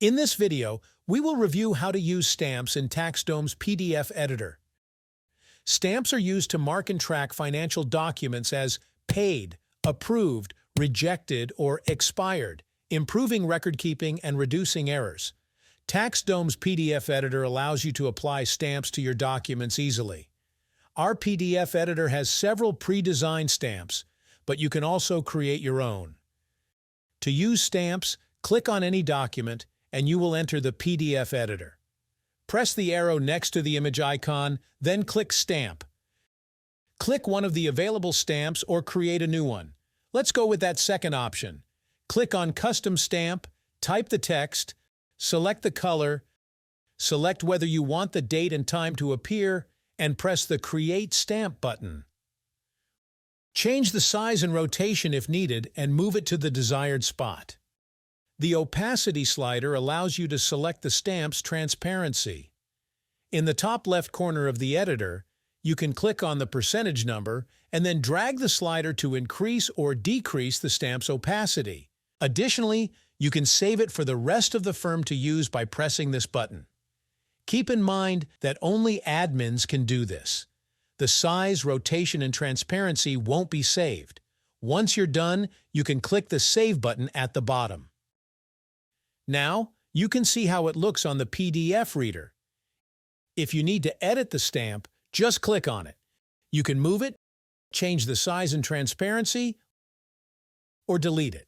In this video, we will review how to use stamps in TaxDome's PDF editor. Stamps are used to mark and track financial documents as paid, approved, rejected, or expired, improving record-keeping and reducing errors. TaxDome's PDF editor allows you to apply stamps to your documents easily. Our PDF editor has several pre-designed stamps, but you can also create your own. To use stamps, click on any document, and you will enter the PDF editor. Press the arrow next to the image icon, then click Stamp. Click one of the available stamps or create a new one. Let's go with that second option. Click on Custom Stamp, type the text, select the color, select whether you want the date and time to appear, and press the Create Stamp button. Change the size and rotation if needed and move it to the desired spot. The opacity slider allows you to select the stamp's transparency. In the top left corner of the editor, you can click on the percentage number and then drag the slider to increase or decrease the stamp's opacity. Additionally, you can save it for the rest of the firm to use by pressing this button. Keep in mind that only admins can do this. The size, rotation, and transparency won't be saved. Once you're done, you can click the Save button at the bottom. Now, you can see how it looks on the PDF reader. If you need to edit the stamp, just click on it. You can move it, change the size and transparency, or delete it.